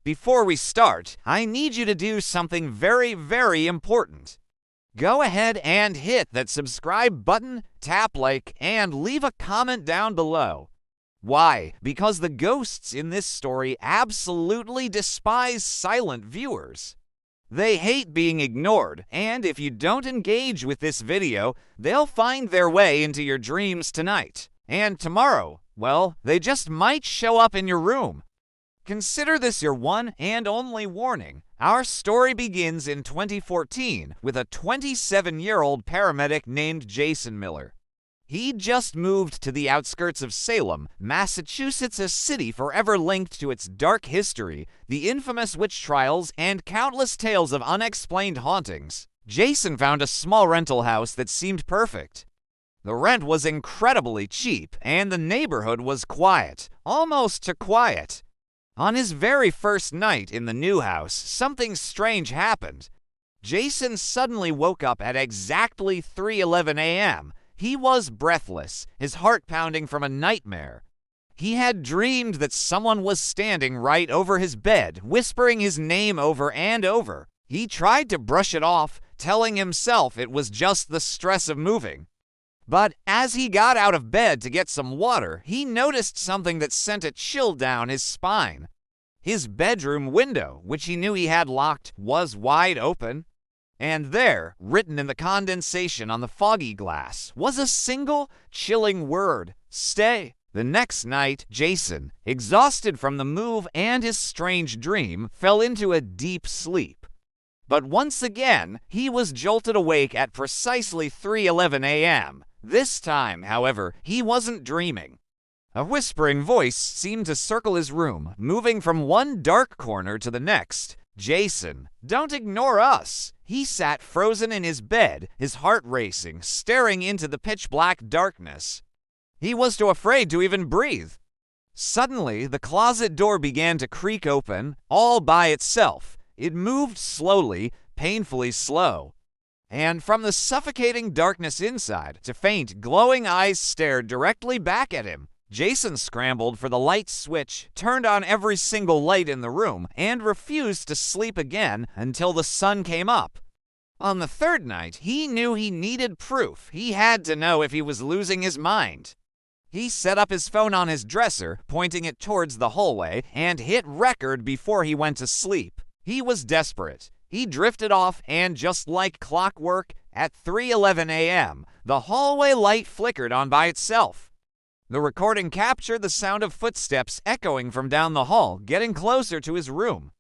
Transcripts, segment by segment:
Before we start, I need you to do something very, very important. Go ahead and hit that subscribe button, tap like, and leave a comment down below. Why? Because the ghosts in this story absolutely despise silent viewers. They hate being ignored, and if you don't engage with this video, they'll find their way into your dreams tonight. And tomorrow, well, they just might show up in your room. Consider this your one and only warning. Our story begins in 2014 with a 27-year-old paramedic named Jason Miller. He just moved to the outskirts of Salem, Massachusetts, a city forever linked to its dark history, the infamous witch trials, and countless tales of unexplained hauntings. Jason found a small rental house that seemed perfect. The rent was incredibly cheap, and the neighborhood was quiet, almost too quiet. On his very first night in the new house, something strange happened. Jason suddenly woke up at exactly 3:11 a.m., He was breathless, his heart pounding from a nightmare. He had dreamed that someone was standing right over his bed, whispering his name over and over. He tried to brush it off, telling himself it was just the stress of moving. But as he got out of bed to get some water, he noticed something that sent a chill down his spine. His bedroom window, which he knew he had locked, was wide open. And there, written in the condensation on the foggy glass, was a single, chilling word: stay. The next night, Jason, exhausted from the move and his strange dream, fell into a deep sleep. But once again, he was jolted awake at precisely 3:11 a.m. This time, however, he wasn't dreaming. A whispering voice seemed to circle his room, moving from one dark corner to the next. Jason, don't ignore us. He sat frozen in his bed, his heart racing, staring into the pitch-black darkness. He was too afraid to even breathe. Suddenly, the closet door began to creak open, all by itself. It moved slowly, painfully slow. And from the suffocating darkness inside, to faint, glowing eyes stared directly back at him. Jason scrambled for the light switch, turned on every single light in the room, and refused to sleep again until the sun came up. On the third night, he knew he needed proof. He had to know if he was losing his mind. He set up his phone on his dresser, pointing it towards the hallway, and hit record before he went to sleep. He was desperate. He drifted off, and just like clockwork, at 3:11 a.m., the hallway light flickered on by itself. The recording captured the sound of footsteps echoing from down the hall, getting closer to his room.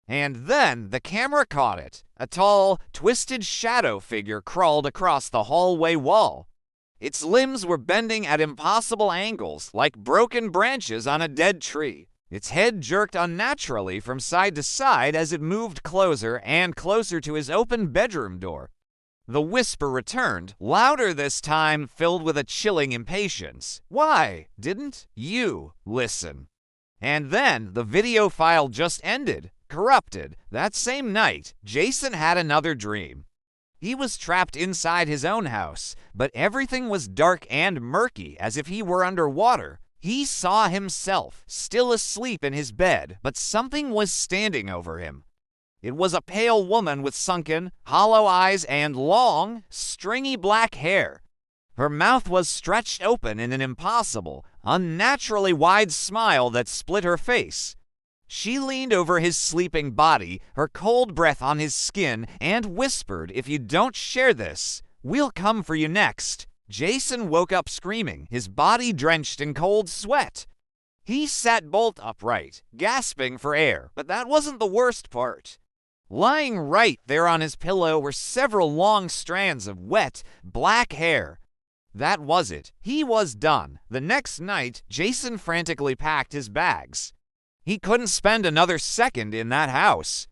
And then the camera caught it. A tall, twisted shadow figure crawled across the hallway wall. Its limbs were bending at impossible angles, like broken branches on a dead tree. Its head jerked unnaturally from side to side as it moved closer and closer to his open bedroom door. The whisper returned, louder this time, filled with a chilling impatience. Why didn't you listen? And then the video file just ended, corrupted. That same night, Jason had another dream. He was trapped inside his own house, but everything was dark and murky, as if he were underwater. He saw himself, still asleep in his bed, but something was standing over him. It was a pale woman with sunken, hollow eyes and long, stringy black hair. Her mouth was stretched open in an impossible, unnaturally wide smile that split her face. She leaned over his sleeping body, her cold breath on his skin, and whispered, "If you don't share this, we'll come for you next." Jason woke up screaming, his body drenched in cold sweat. He sat bolt upright, gasping for air, but that wasn't the worst part. Lying right there on his pillow were several long strands of wet, black hair. That was it. He was done. The next night, Jason frantically packed his bags. He couldn't spend another second in that house.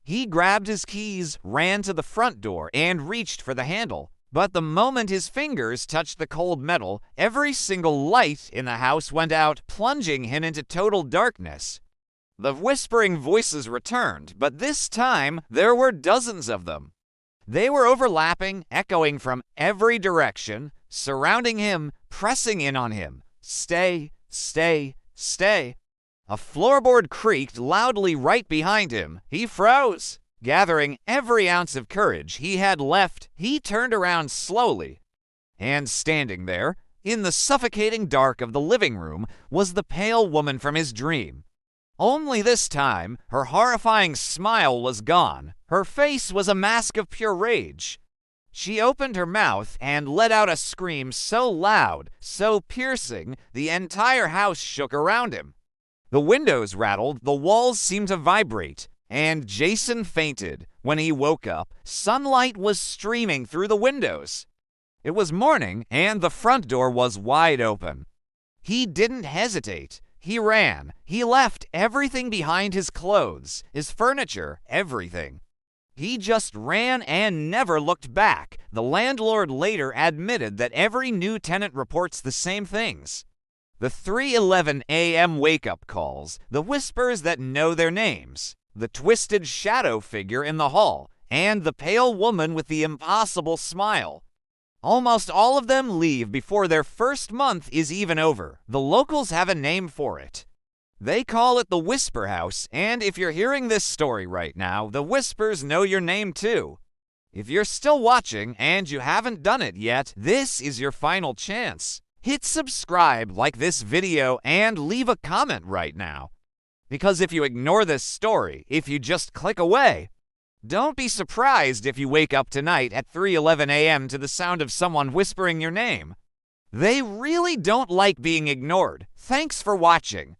He grabbed his keys, ran to the front door, and reached for the handle. But the moment his fingers touched the cold metal, every single light in the house went out, plunging him into total darkness. The whispering voices returned, but this time there were dozens of them. They were overlapping, echoing from every direction, surrounding him, pressing in on him. Stay, stay, stay. A floorboard creaked loudly right behind him. He froze. Gathering every ounce of courage he had left, he turned around slowly. And standing there, in the suffocating dark of the living room, was the pale woman from his dream. Only this time, her horrifying smile was gone. Her face was a mask of pure rage. She opened her mouth and let out a scream so loud, so piercing, the entire house shook around him. The windows rattled, the walls seemed to vibrate, and Jason fainted. When he woke up, sunlight was streaming through the windows. It was morning, and the front door was wide open. He didn't hesitate. He ran. He left everything behind: his clothes, his furniture, everything. He just ran and never looked back. The landlord later admitted that every new tenant reports the same things. The 3:11 a.m. wake-up calls, the whispers that know their names, the twisted shadow figure in the hall, and the pale woman with the impossible smile. Almost all of them leave before their first month is even over. The locals have a name for it. They call it the Whisper House, and if you're hearing this story right now, the whispers know your name too. If you're still watching and you haven't done it yet, this is your final chance. Hit subscribe, like this video, and leave a comment right now. Because if you ignore this story, if you just click away, don't be surprised if you wake up tonight at 3:11 a.m. to the sound of someone whispering your name. They really don't like being ignored. Thanks for watching.